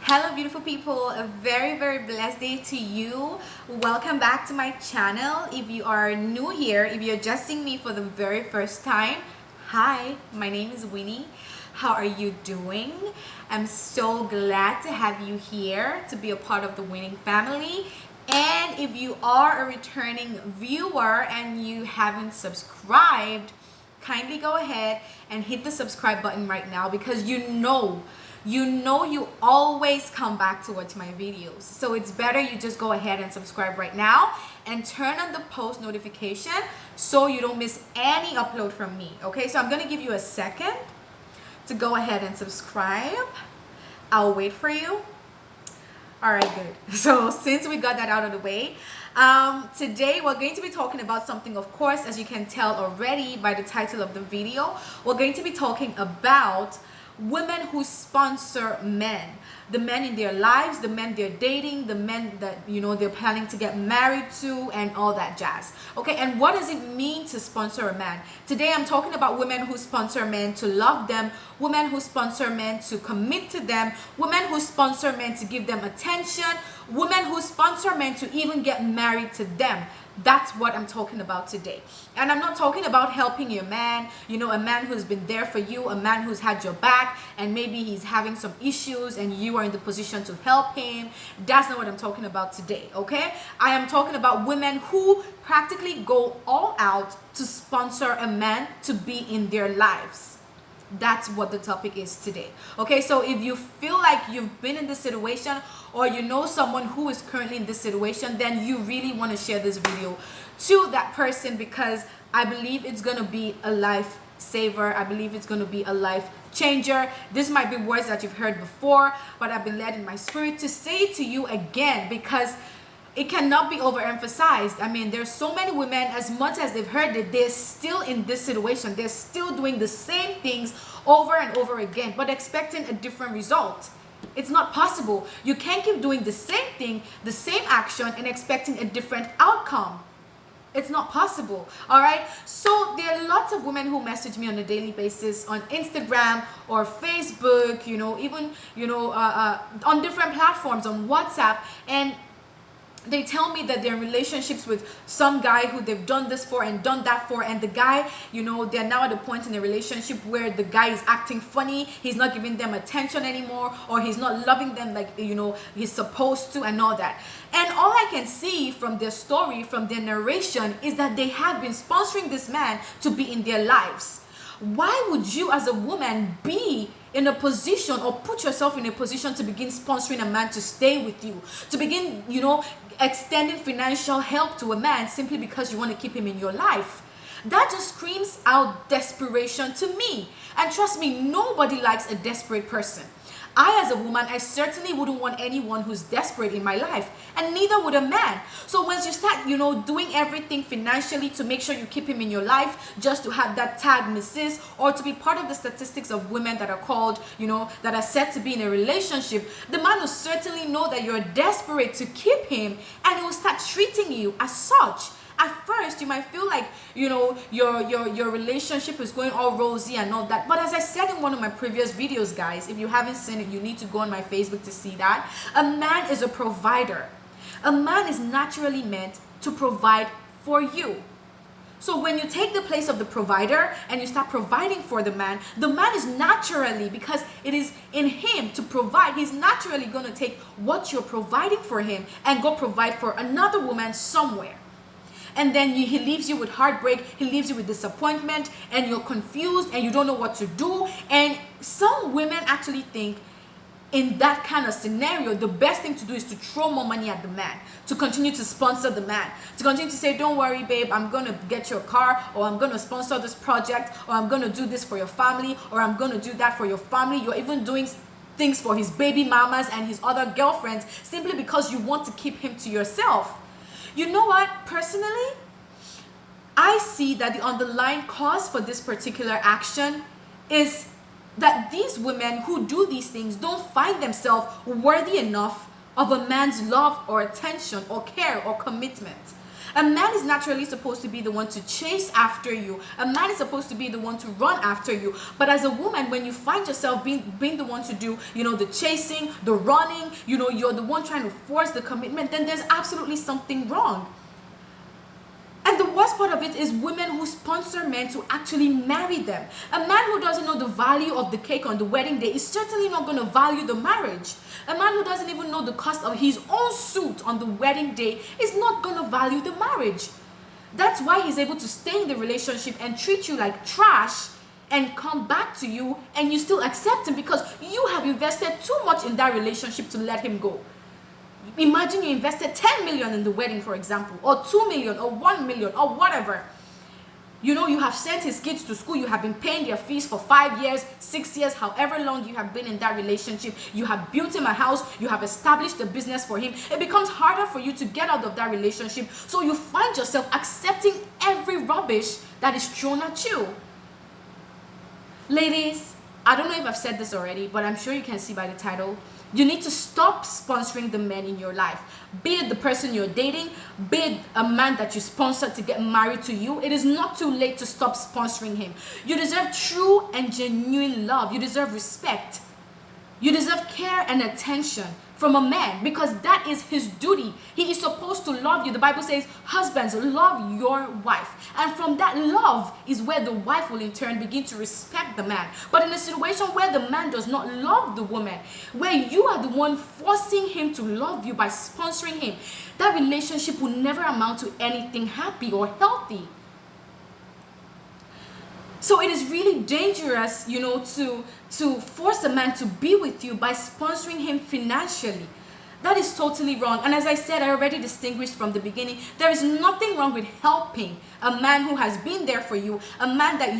Hello beautiful people, a very blessed day to you. Welcome back to my channel. If you are new here, if you're just seeing me for the very first time, hi, my name is Winnie. How are you doing? I'm so glad to have you here to be a part of the winning family. And if you are a returning viewer and you haven't subscribed, kindly go ahead and hit the subscribe button right now, because you always come back to watch my videos. So it's better you just go ahead and subscribe right now and turn on the post notification so you don't miss any upload from me. Okay, so I'm gonna give you a second to go ahead and subscribe. I'll wait for you. All right, good. So since we got that out of the way, today we're going to be talking about something, of course, as you can tell already by the title of the video. We're going to be talking about women who sponsor men, the men in their lives, the men they're dating, the men that they're planning to get married to, and all that jazz. Okay, and what does it mean to sponsor a man? Today I'm talking about women who sponsor men to love them, women who sponsor men to commit to them, women who sponsor men to give them attention, women who sponsor men to even get married to them. That's what I'm talking about today. And I'm not talking about helping your man, a man who's been there for you, a man who's had your back, and maybe he's having some issues and you are in the position to help him. That's not what I'm talking about today, okay? I am talking about women who practically go all out to sponsor a man to be in their lives. That's what the topic is today. Okay, so if you feel like you've been in this situation, or you know someone who is currently in this situation, then you really want to share this video to that person, because I believe it's going to be a life saver. I believe it's going to be a life changer. This might be words that you've heard before, but I've been led in my spirit to say it to you again, because it cannot be overemphasized. I mean, there's so many women, as much as they've heard it, they're still in this situation. They're still doing the same things over and over again, but expecting a different result. It's not possible. You can't keep doing the same thing, the same action, and expecting a different outcome. It's not possible. All right, so there are lots of women who message me on a daily basis on Instagram or Facebook, even on different platforms, on WhatsApp, and they tell me that they're in relationships with some guy who they've done this for and done that for, and the guy, they're now at a point in a relationship where the guy is acting funny, he's not giving them attention anymore, or he's not loving them like he's supposed to, and all that. And all I can see from their story, from their narration, is that they have been sponsoring this man to be in their lives. Why would you as a woman be in a position, or put yourself in a position, to begin sponsoring a man to stay with you, to begin extending financial help to a man simply because you want to keep him in your life? That just screams out desperation to me. And trust me, nobody likes a desperate person. I, as a woman, I certainly wouldn't want anyone who's desperate in my life, and neither would a man. So once you start, doing everything financially to make sure you keep him in your life, just to have that tag Mrs., or to be part of the statistics of women that are called, that are said to be in a relationship, the man will certainly know that you're desperate to keep him, and he will start treating you as such. At first, you might feel like, your relationship is going all rosy and all that. But as I said in one of my previous videos, guys, if you haven't seen it, you need to go on my Facebook to see that. A man is a provider. A man is naturally meant to provide for you. So when you take the place of the provider and you start providing for the man is naturally, because it is in him to provide, he's naturally going to take what you're providing for him and go provide for another woman somewhere. And then he leaves you with heartbreak, he leaves you with disappointment, and you're confused and you don't know what to do. And some women actually think in that kind of scenario, the best thing to do is to throw more money at the man, to continue to sponsor the man, to continue to say, don't worry, babe, I'm going to get your car, or I'm going to sponsor this project, or I'm going to do this for your family, or I'm going to do that for your family. You're even doing things for his baby mamas and his other girlfriends simply because you want to keep him to yourself. You know what? Personally, I see that the underlying cause for this particular action is that these women who do these things don't find themselves worthy enough of a man's love or attention or care or commitment. A man is naturally supposed to be the one to chase after you. A man is supposed to be the one to run after you. But as a woman, when you find yourself being the one to do, the chasing, the running, you're the one trying to force the commitment, then there's absolutely something wrong. And the worst part of it is women who sponsor men to actually marry them. A man who doesn't know the value of the cake on the wedding day is certainly not going to value the marriage. A man who doesn't even know the cost of his own suit on the wedding day is not going to value the marriage. That's why he's able to stay in the relationship and treat you like trash and come back to you, and you still accept him because you have invested too much in that relationship to let him go. Imagine you invested 10 million in the wedding, for example, or 2 million or 1 million or whatever. You have sent his kids to school, you have been paying their fees for 5 years, 6 years, however long you have been in that relationship. You have built him a house, you have established a business for him. It becomes harder for you to get out of that relationship, so you find yourself accepting every rubbish that is thrown at you. Ladies, I don't know if I've said this already, but I'm sure you can see by the title. You need to stop sponsoring the men in your life. Be it the person you're dating, be it a man that you sponsor to get married to you. It is not too late to stop sponsoring him. You deserve true and genuine love. You deserve respect. You deserve care and attention from a man, because that is his duty. He is supposed to love you. The Bible says, husbands, love your wife. And from that love is where the wife will in turn begin to respect the man. But in a situation where the man does not love the woman, where you are the one forcing him to love you by sponsoring him, that relationship will never amount to anything happy or healthy. So it is really dangerous, to force a man to be with you by sponsoring him financially. That is totally wrong. And as I said, I already distinguished from the beginning, there is nothing wrong with helping a man who has been there for you, a man that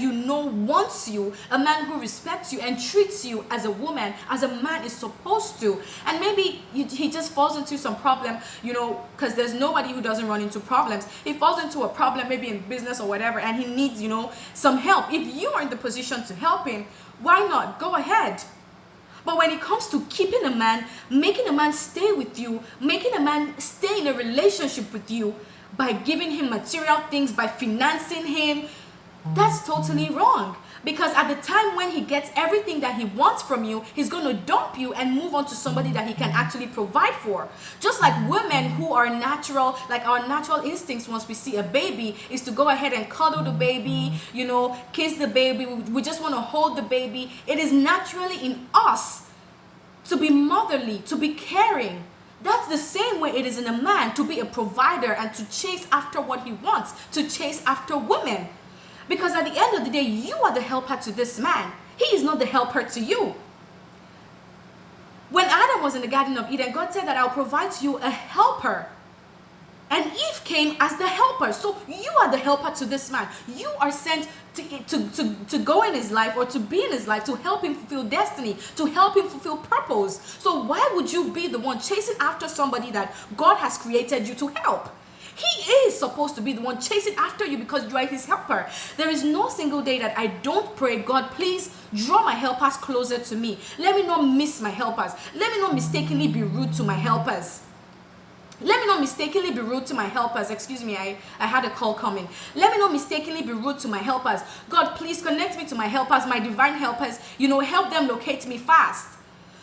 wants you, a man who respects you and treats you as a woman, as a man is supposed to. And maybe he just falls into some problem, because there's nobody who doesn't run into problems. He falls into a problem maybe in business or whatever, and he needs, some help. If you are in the position to help him, why not? Go ahead. But when it comes to keeping a man, making a man stay with you, making a man stay in a relationship with you by giving him material things, by financing him, that's totally wrong. Because at the time when he gets everything that he wants from you, he's going to dump you and move on to somebody that he can actually provide for. Just like women who are natural, like our natural instincts once we see a baby is to go ahead and cuddle the baby, kiss the baby. We just want to hold the baby. It is naturally in us to be motherly, to be caring. That's the same way it is in a man to be a provider and to chase after what he wants, to chase after women. Because at the end of the day, you are the helper to this man. He is not the helper to you. When Adam was in the Garden of Eden, God said that I'll provide you a helper. And Eve came as the helper. So you are the helper to this man. You are sent to go in his life or to be in his life to help him fulfill destiny, to help him fulfill purpose. So why would you be the one chasing after somebody that God has created you to help? He is supposed to be the one chasing after you because you are his helper. There is no single day that I don't pray, God, please draw my helpers closer to me. Let me not miss my helpers. Let me not mistakenly be rude to my helpers. Let me not mistakenly be rude to my helpers. Excuse me, I had a call coming. Let me not mistakenly be rude to my helpers. God, please connect me to my helpers, my divine helpers. Help them locate me fast.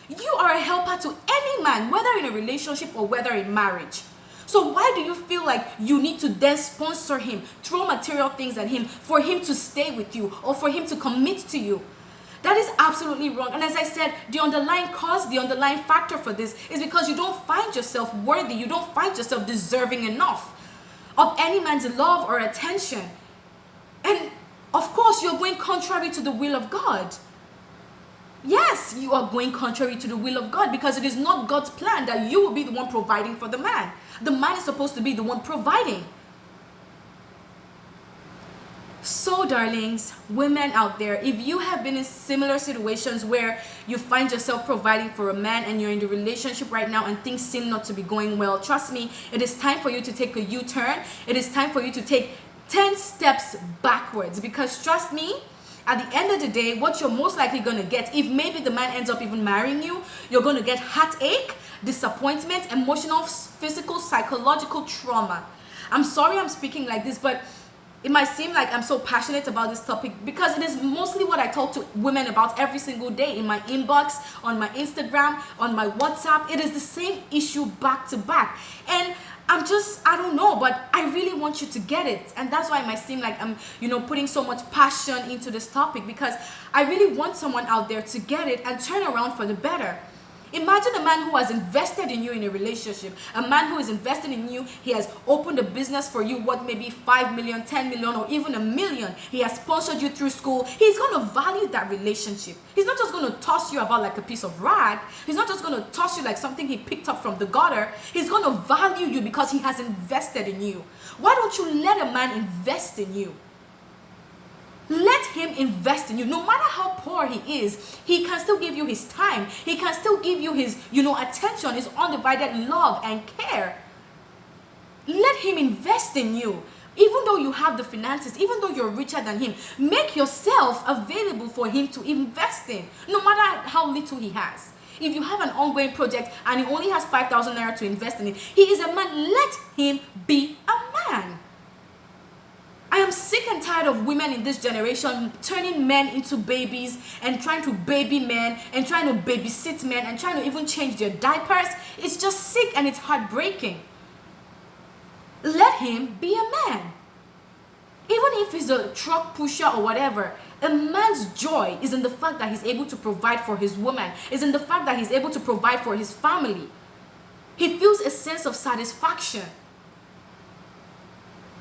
You are a helper to any man, whether in a relationship or whether in marriage. So why do you feel like you need to then sponsor him, throw material things at him for him to stay with you or for him to commit to you? That is absolutely wrong. And as I said, the underlying cause, the underlying factor for this is because you don't find yourself worthy. You don't find yourself deserving enough of any man's love or attention. And of course, you're going contrary to the will of God. Yes, you are going contrary to the will of God because it is not God's plan that you will be the one providing for the man. The man is supposed to be the one providing. So, darlings, women out there, if you have been in similar situations where you find yourself providing for a man and you're in the relationship right now and things seem not to be going well, trust me, it is time for you to take a U-turn. It is time for you to take 10 steps backwards because trust me, at the end of the day, what you're most likely going to get, if maybe the man ends up even marrying you, you're going to get heartache, disappointment, emotional, physical, psychological trauma. I'm sorry I'm speaking like this, but it might seem like I'm so passionate about this topic because it is mostly what I talk to women about every single day in my inbox, on my Instagram, on my WhatsApp. It is the same issue back to back. And I don't know, but I really want you to get it. And that's why it might seem like I'm, putting so much passion into this topic, because I really want someone out there to get it and turn around for the better. Imagine a man who has invested in you in a relationship, a man who is invested in you. He has opened a business for you, what maybe 5 million, 10 million, or even a million. He has sponsored you through school. He's going to value that relationship. He's not just going to toss you about like a piece of rag. He's not just going to toss you like something he picked up from the gutter. He's going to value you because he has invested in you. Why don't you let a man invest in you? Let him invest in you. No matter how poor he is, he can still give you his time. He can still give you his, attention, his undivided love and care. Let him invest in you. Even though you have the finances, even though you're richer than him, make yourself available for him to invest in, no matter how little he has. If you have an ongoing project and he only has 5,000 naira to invest in it, he is a man. Let him be a man. I am sick and tired of women in this generation turning men into babies and trying to baby men and trying to babysit men and trying to even change their diapers. It's just sick and it's heartbreaking. Let him be a man. Even if he's a truck pusher or whatever, a man's joy is in the fact that he's able to provide for his woman, is in the fact that he's able to provide for his family. He feels a sense of satisfaction.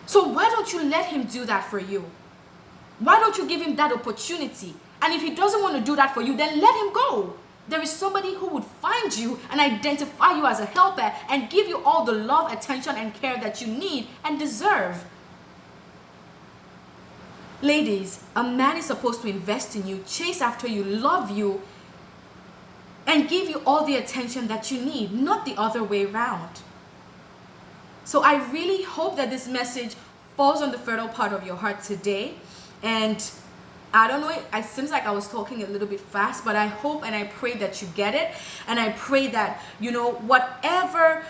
So why don't you let him do that for you? Why don't you give him that opportunity? And if he doesn't want to do that for you, then let him go. There is somebody who would find you and identify you as a helper and give you all the love, attention, and care that you need and deserve. Ladies, a man is supposed to invest in you, chase after you, love you, and give you all the attention that you need, not the other way around. So I really hope that this message falls on the fertile part of your heart today. And I don't know, it seems like I was talking a little bit fast, but I hope and I pray that you get it. And I pray that, whatever,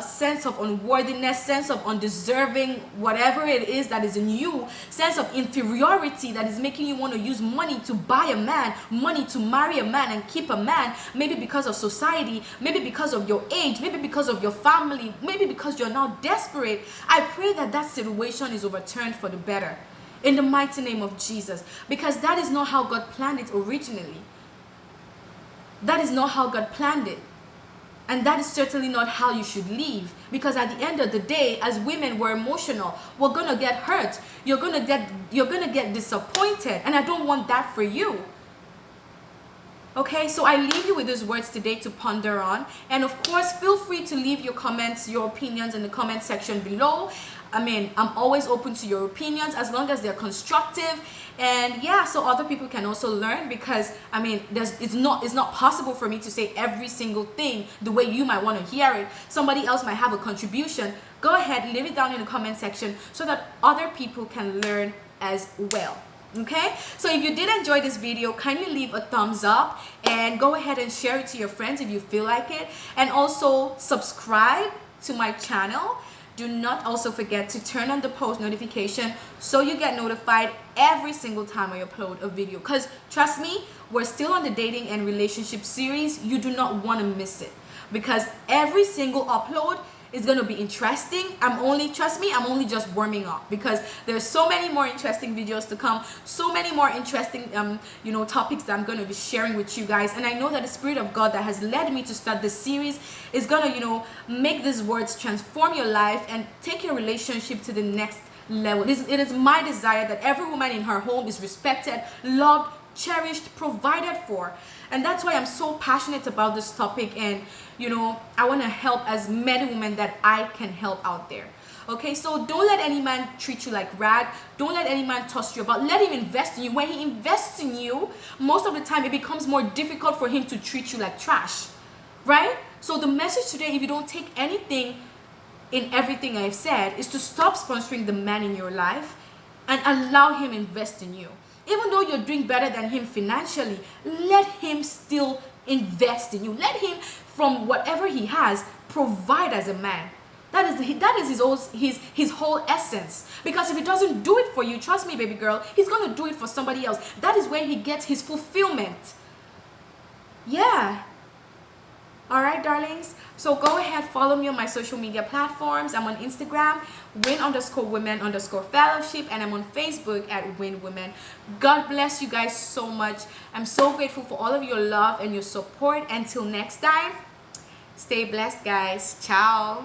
sense of unworthiness, sense of undeserving, whatever it is that is in you, sense of inferiority that is making you want to use money to buy a man, money to marry a man and keep a man, maybe because of society, maybe because of your age, maybe because of your family, maybe because you're now desperate. I pray that that situation is overturned for the better. In the mighty name of Jesus. Because that is not how God planned it originally. That is not how God planned it. And that is certainly not how you should live. Because at the end of the day, as women, we're emotional. We're going to get hurt. You're going to get disappointed. And I don't want that for you. Okay, so I leave you with these words today to ponder on. And of course, feel free to leave your comments, your opinions in the comment section below. I'm always open to your opinions as long as they're constructive. And yeah, so other people can also learn, because it's not possible for me to say every single thing the way you might want to hear it. Somebody else might have a contribution. Go ahead, leave it down in the comment section so that other people can learn as well. Okay, so if you did enjoy this video, kindly leave a thumbs up and go ahead and share it to your friends if you feel like it, and also subscribe to my channel. Do not also forget to turn on the post notification so you get notified every single time I upload a video, because trust me, we're still on the dating and relationship series. You do not want to miss it, because every single upload is going to be interesting. Trust me, I'm only just warming up, because there's so many more interesting videos to come, so many more interesting topics that I'm going to be sharing with you guys. And I know that the Spirit of God that has led me to start this series is going to make these words transform your life and take your relationship to the next level. It is my desire that every woman in her home is respected, loved, cherished, provided for. And that's why I'm so passionate about this topic. And I want to help as many women that I can help out there. Okay, so don't let any man treat you like rag. Don't let any man toss you about. Let him invest in you. When he invests in you, most of the time it becomes more difficult for him to treat you like trash, right? So the message today, if you don't take anything in everything I've said, is to stop sponsoring the man in your life and allow him invest in you. Even though you're doing better than him financially, let him still invest in you. Let him, from whatever he has, provide as a man. That is his whole essence. Because if he doesn't do it for you, trust me, baby girl, he's gonna do it for somebody else. That is where he gets his fulfillment. Yeah. All right, darlings. So go ahead, follow me on my social media platforms. I'm on Instagram, win_women_fellowship, and I'm on Facebook at Win Women. God bless you guys so much. I'm so grateful for all of your love and your support. Until next time, stay blessed, guys. Ciao.